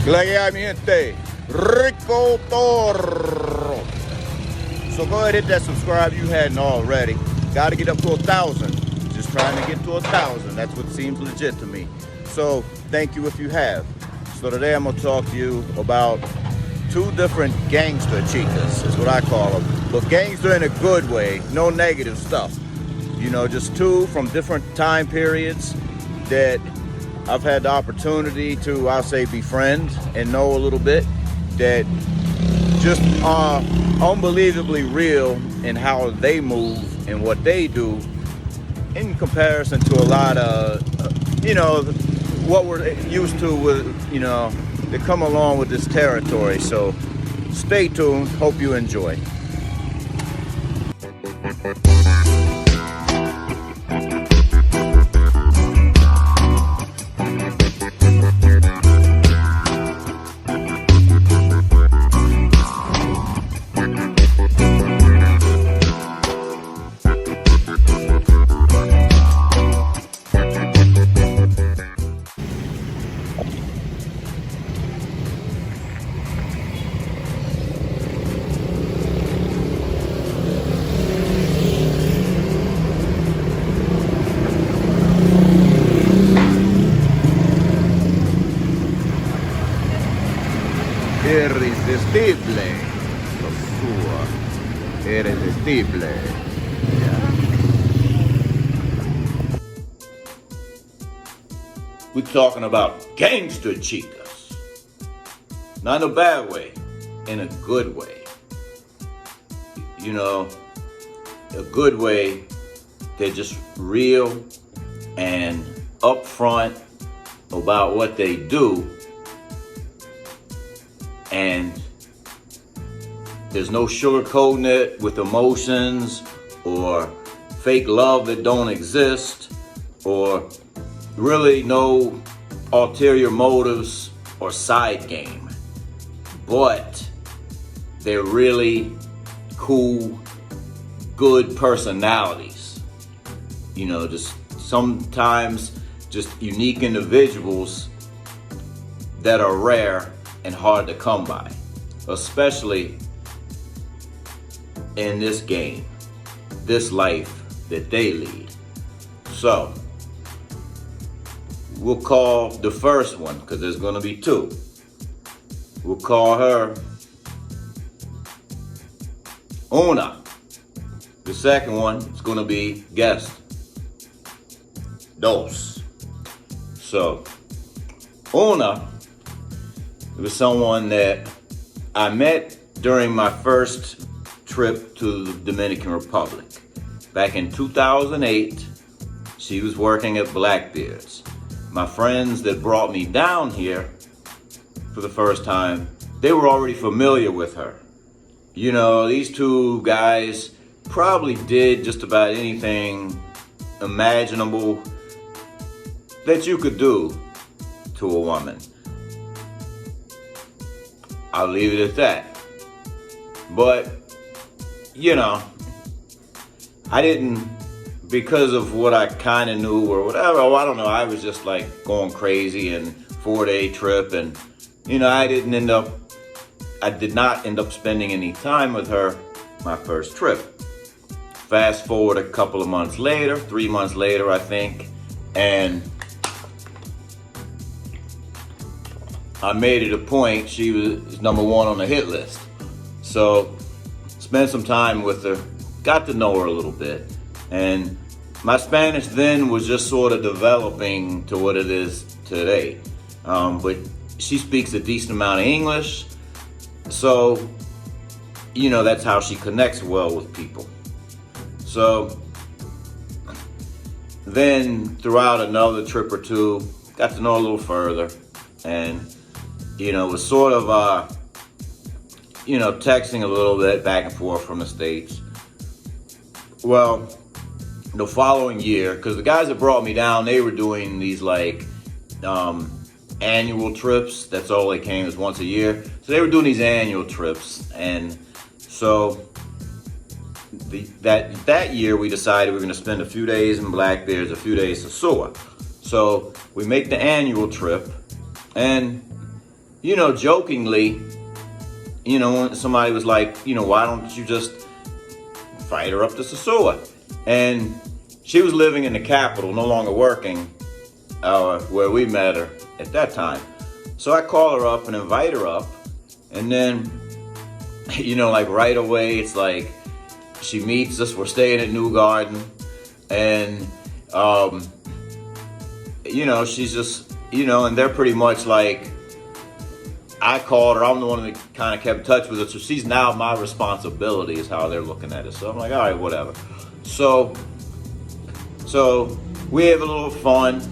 ¿Qué la que hay, mi gente? Rico.toro. So go ahead and hit that subscribe if you hadn't already. Got to get up to 1,000. Just trying to get to 1,000. That's what seems legit to me. So thank you if you have. So today I'm going to talk to you about two different gangster chicas, is what I call them. But gangster in a good way, no negative stuff. You know, just two from different time periods that I've had the opportunity to, I'll say, befriend and know a little bit, that just are unbelievably real in how they move and what they do in comparison to a lot of, what we're used to with, that come along with this territory. So stay tuned. Hope you enjoy. Irresistible, Sosua, irresistible. Yeah. We're talking about gangster chicas. Not in a bad way, in a good way. A good way. They're just real and upfront about what they do. And there's no sugarcoating it with emotions or fake love that don't exist, or really no ulterior motives or side game. But they're really cool, good personalities. Just sometimes just unique individuals that are rare and hard to come by, especially in this game, this life that they lead. So we'll call the first one, because there's going to be two. We'll call her Una. The second one is going to be guest Dos. So Una, it was someone that I met during my first trip to the Dominican Republic. Back in 2008, she was working at Blackbeard's. My friends that brought me down here for the first time, they were already familiar with her. These two guys probably did just about anything imaginable that you could do to a woman. I'll leave it at that. But, I didn't, because of what I kind of knew or whatever, I don't know, I was just like going crazy and 4-day trip, and, I did not end up spending any time with her my first trip. Fast forward a couple of months later, 3 months later, I think, and I made it a point. She was number one on the hit list. So spent some time with her, got to know her a little bit. And my Spanish then was just sort of developing to what it is today. But she speaks a decent amount of English. So, that's how she connects well with people. So then throughout another trip or two, got to know a little further. And was sort of, texting a little bit back and forth from the States. Well, the following year, because the guys that brought me down, they were doing these annual trips. That's all they came, is once a year. So they were doing these annual trips. And so that year we decided we were going to spend a few days in Blackbeard's, a few days in Sosua. So we make the annual trip, and jokingly, when somebody was like, why don't you just fight her up to Sosua? And she was living in the capital, no longer working where we met her at that time. So I call her up and invite her up. And then, like right away, it's like she meets us. We're staying at New Garden. And, she's just, and they're pretty much like, I called her. I'm the one that kind of kept in touch with her. So she's now my responsibility is how they're looking at it. So I'm like, all right, whatever. So we have a little fun.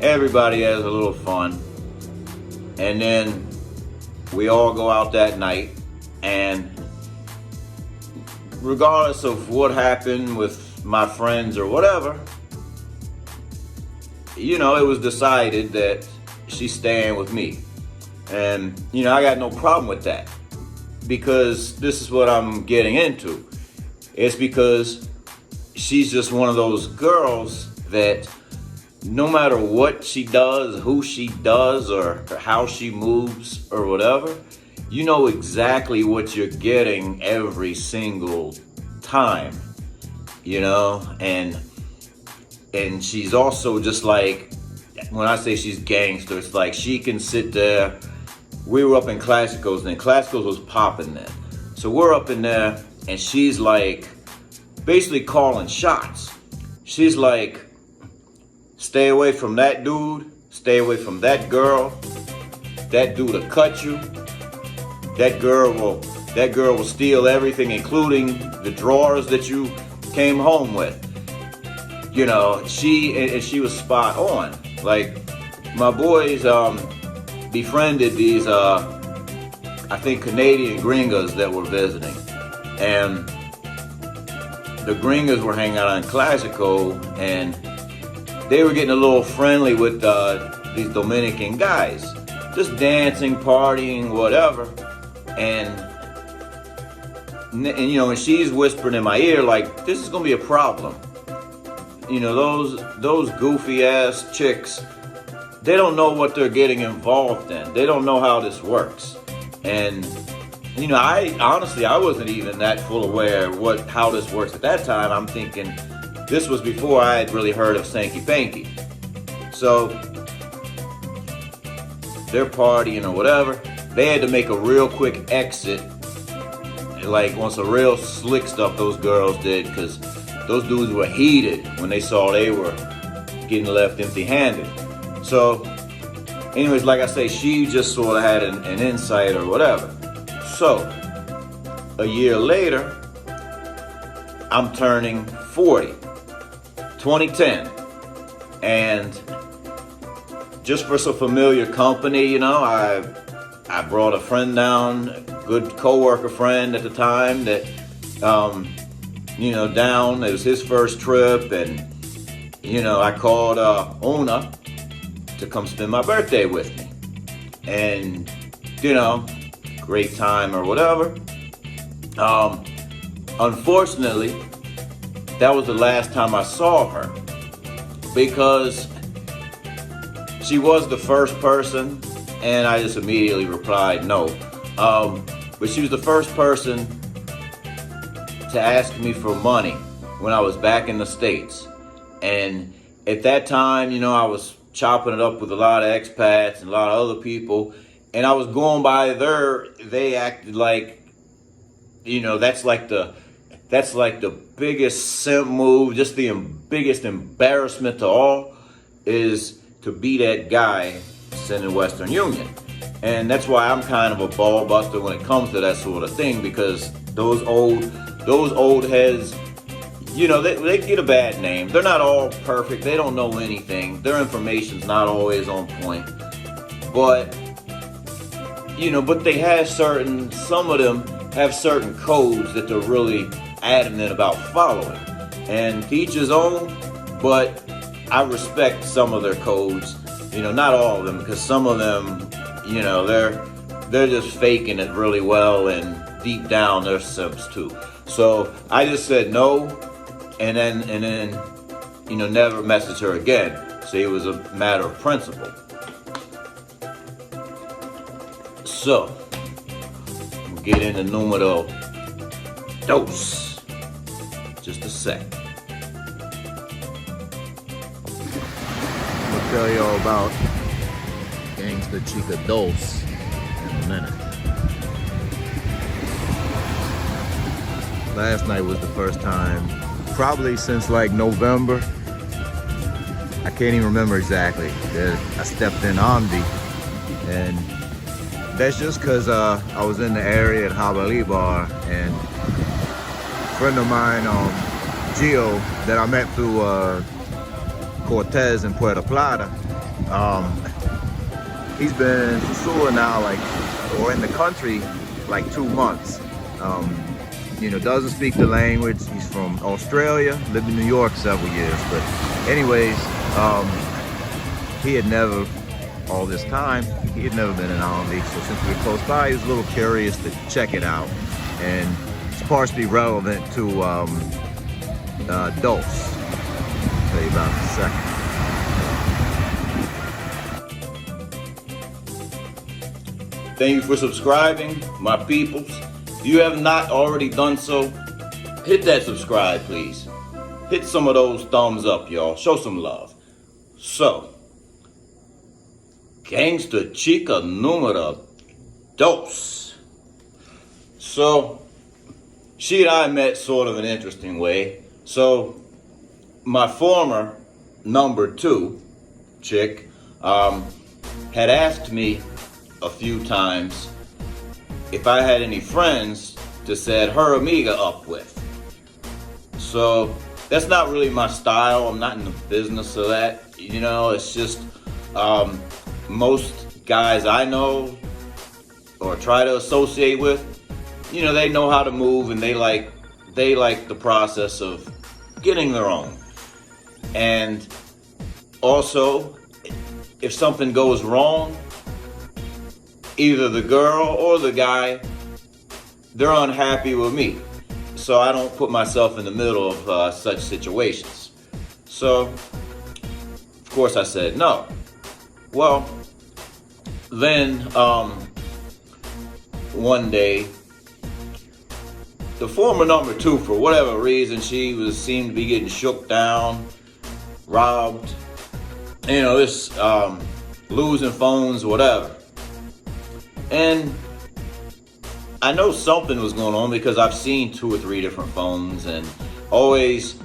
Everybody has a little fun. And then we all go out that night. And regardless of what happened with my friends or whatever, it was decided that she's staying with me. And, I got no problem with that, because this is what I'm getting into. It's because she's just one of those girls that no matter what she does, who she does, or how she moves or whatever, you know exactly what you're getting every single time, and she's also just like, when I say she's gangster, it's like she can sit there. We were up in Classicos then. Classicos was popping then. So we're up in there and she's like basically calling shots. She's like, stay away from that dude, stay away from that girl. That dude will cut you. That girl will steal everything, including the drawers that you came home with. She was spot on. Like, my boys befriended these I think Canadian gringos that were visiting, and the gringos were hanging out on Classico, and they were getting a little friendly with these Dominican guys, just dancing, partying, whatever. And she's whispering in my ear like, this is gonna be a problem. Those goofy ass chicks, they don't know what they're getting involved in. They don't know how this works. And I wasn't even that full aware of how this works at that time. I'm thinking this was before I had really heard of Sanky Panky. So they're partying or whatever. They had to make a real quick exit, like on some real slick stuff those girls did, because those dudes were heated when they saw they were getting left empty-handed. So, anyways, like I say, she just sort of had an insight or whatever. So, a year later, I'm turning 40, 2010. And just for some familiar company, I brought a friend down, a good coworker friend at the time that, down. It was his first trip, and, I called Ona to come spend my birthday with me. And, great time or whatever. Unfortunately, that was the last time I saw her, because she was the first person, and I just immediately replied no. But she was the first person to ask me for money when I was back in the States. And at that time, I was chopping it up with a lot of expats and a lot of other people, and I was going by they acted like, that's like the biggest simp move, just the biggest embarrassment to all, is to be that guy sending Western Union. And that's why I'm kind of a ball buster when it comes to that sort of thing, because those old heads, they get a bad name. They're not all perfect. They don't know anything. Their information's not always on point. But they have some of them have certain codes that they're really adamant about following. And to each his own, but I respect some of their codes. Not all of them, because some of them, they're just faking it really well, and deep down they're simps too. So I just said no, and then never messaged her again. So it was a matter of principle. So, we'll get into numero dos. Just a sec. I'm gonna tell y'all about GANGSTA Chica Dos in a minute. Last night was the first time, probably since like November. I can't even remember exactly, that I stepped in Omdi, and that's just because I was in the area at Jabalí Bar, and a friend of mine, Gio, that I met through Cortez in Puerto Plata, he's been in Sosua now, or in the country, like 2 months. You know, doesn't speak the language. He's from Australia, lived in New York several years. But anyways, he had never, all this time, he had never been in Omdi. So since we were close by, he was a little curious to check it out. And it's partially relevant to Dos. I'll tell you about it in a second. Thank you for subscribing, my peoples. If you have not already done so, hit that subscribe, please. Hit some of those thumbs up, y'all. Show some love. So, GANGSTA Chica numero dos. So, she and I met sort of an interesting way. So, my former number 2 chick had asked me a few times if I had any friends to set her amiga up with. So that's not really my style. I'm not in the business of that. You know, it's just most guys I know or try to associate with, you know, they know how to move, and they like the process of getting their own. And also, if something goes wrong, either the girl or the guy, they're unhappy with me. So I don't put myself in the middle of such situations. So, of course I said no. Well, then one day, the former number 2, for whatever reason, she seemed to be getting shook down, robbed, you know, this losing phones, whatever. And I know something was going on because I've seen 2 or 3 different phones, and always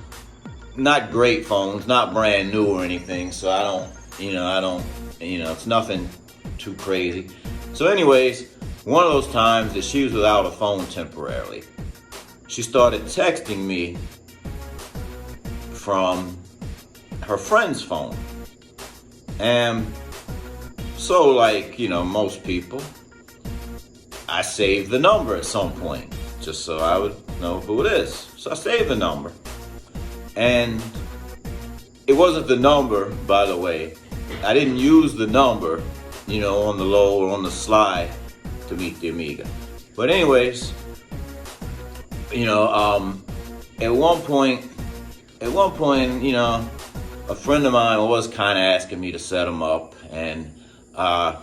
not great phones, not brand new or anything. So I don't, it's nothing too crazy. So anyways, one of those times that she was without a phone temporarily, she started texting me from her friend's phone. And so, like, you know, most people, I saved the number at some point, just so I would know who it is. So I saved the number. And it wasn't the number, by the way. I didn't use the number, you know, on the low or on the slide to meet the amiga. But anyways, you know, at one point, you know, a friend of mine was kind of asking me to set him up. And I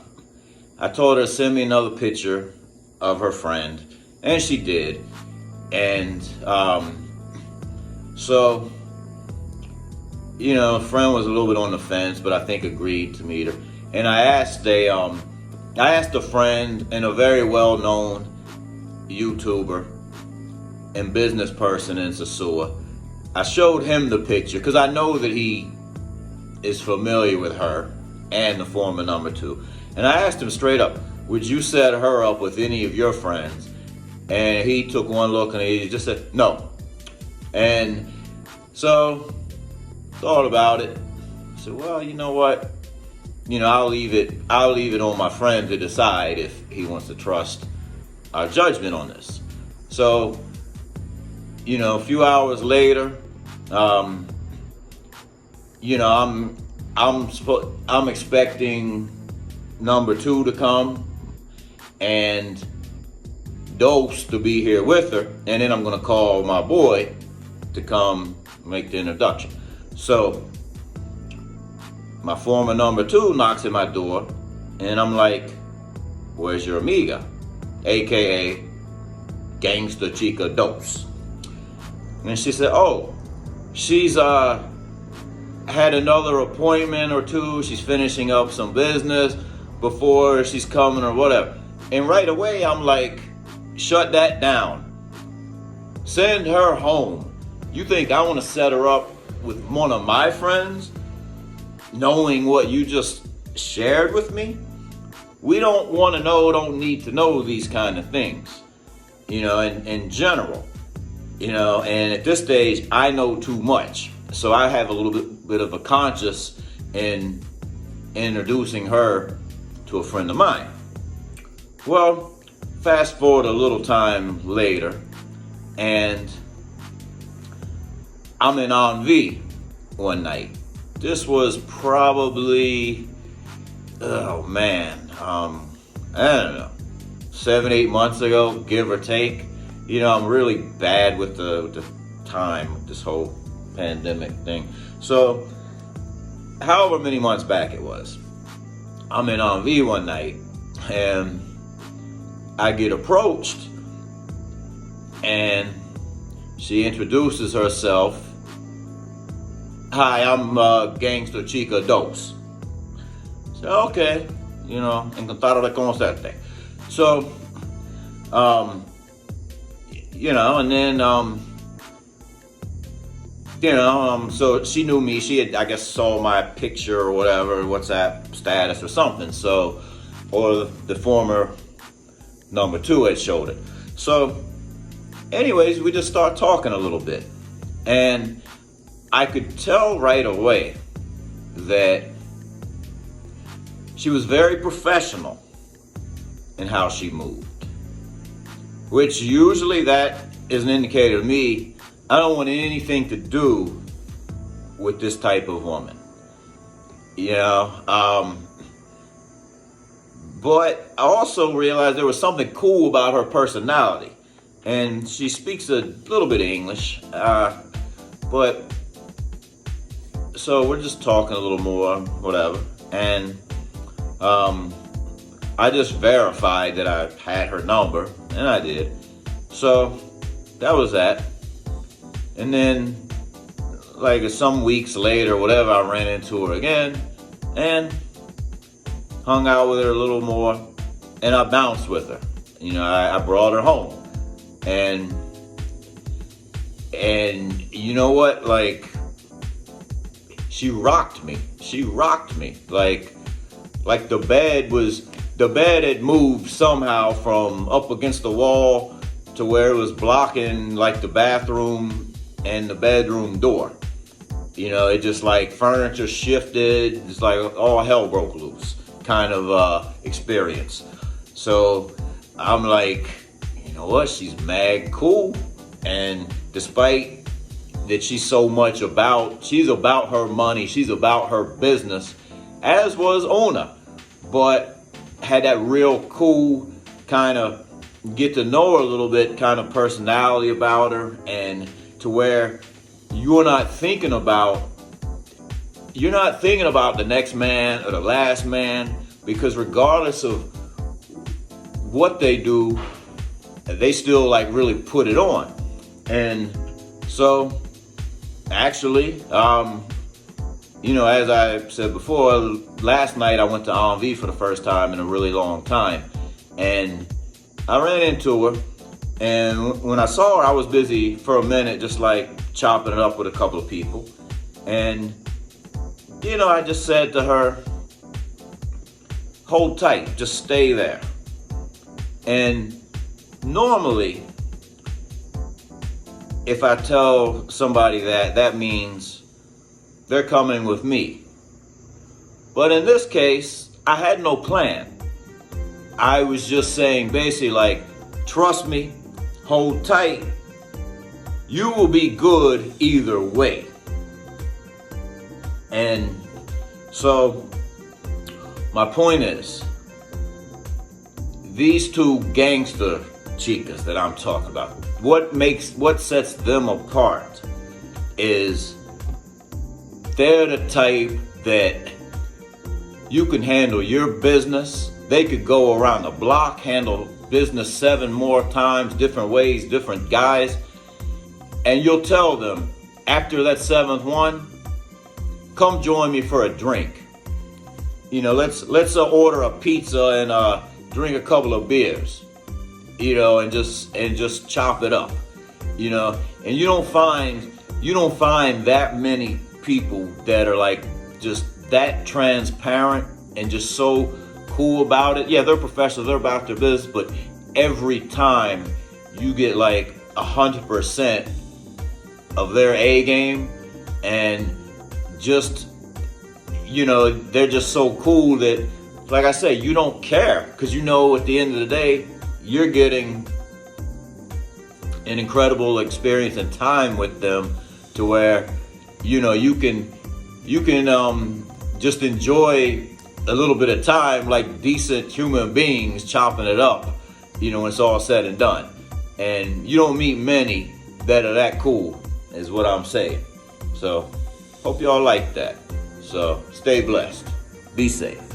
told her to send me another picture of her friend, and she did. And so, you know, a friend was a little bit on the fence, but I think agreed to meet her. And I asked a friend and a very well-known YouTuber and business person in Sosua. I showed him the picture because I know that he is familiar with her and the former number 2. And I asked him straight up, would you set her up with any of your friends? And he took one look and he just said, no. And so, thought about it. I said, well, you know what? You know, I'll leave it on my friend to decide if he wants to trust our judgment on this. So, you know, a few hours later, you know, I'm expecting number 2 to come and Dos to be here with her, and then I'm gonna call my boy to come make the introduction. So my former number 2 knocks at my door, and I'm like, where's your amiga? AKA Gangsta Chica Dose. And she said, oh, she's had another appointment or two. She's finishing up some business before she's coming or whatever. And right away, I'm like, shut that down. Send her home. You think I want to set her up with one of my friends, knowing what you just shared with me? We don't want to know, don't need to know these kind of things, you know, in general, you know, and at this stage, I know too much. So I have a little bit of a conscience in introducing her to a friend of mine. Well, fast forward a little time later, and I'm in Envy one night. This was probably, oh man, I don't know, 7-8 months ago, give or take. You know, I'm really bad with the time, this whole pandemic thing. So, however many months back it was, I'm in Envy one night, and I get approached, and she introduces herself. Hi, I'm Gangsta Chica Dose. So, okay, you know, encantado de conocerte. So, you know, and then, you know, so she knew me. She had, I guess, saw my picture or whatever, WhatsApp status or something. So, or the former number 2 had showed it. So, anyways, we just start talking a little bit. And I could tell right away that she was very professional in how she moved. Which usually that is an indicator to me, I don't want anything to do with this type of woman. You know, but I also realized there was something cool about her personality. And she speaks a little bit of English, but so we're just talking a little more, whatever. And I just verified that I had her number, and I did. So that was that. And then, like some weeks later, whatever, I ran into her again and hung out with her a little more, and I bounced with her. You know, I brought her home, and you know what? Like, she rocked me. She rocked me. Like the bed had moved somehow from up against the wall to where it was blocking like the bathroom and the bedroom door. You know, it just like furniture shifted. It's like all hell broke loose kind of experience. So I'm like, you know what? She's mad cool. And despite that she's about her money, she's about her business, as was Ona, but had that real cool kind of get to know her a little bit kind of personality about her, and to where you're not thinking about the next man or the last man, because regardless of what they do, they still like really put it on. And so actually, you know, as I said before, last night I went to Envy for the first time in a really long time, and I ran into her, and when I saw her, I was busy for a minute, just like chopping it up with a couple of people. And, you know, I just said to her, hold tight, just stay there. And normally, if I tell somebody that means they're coming with me. But in this case, I had no plan. I was just saying basically like, trust me, hold tight, you will be good either way. And so my point is, these two gangster chicas that I'm talking about, what sets them apart is they're the type that you can handle your business they could go around the block, handle business 7 more times, different ways, different guys. And you'll tell them after that 7th one, come join me for a drink. You know, let's order a pizza and drink a couple of beers. You know, and just chop it up. You know, and you don't find that many people that are like just that transparent and just so cool about it. Yeah, they're professionals, they're about their business, but every time you get like 100% of their A game, and just, you know, they're just so cool that, like I say, you don't care, because you know at the end of the day you're getting an incredible experience and time with them, to where, you know, you can just enjoy a little bit of time like decent human beings chopping it up, you know, when it's all said and done. And you don't meet many that are that cool, is what I'm saying. So hope y'all like that. So stay blessed, be safe.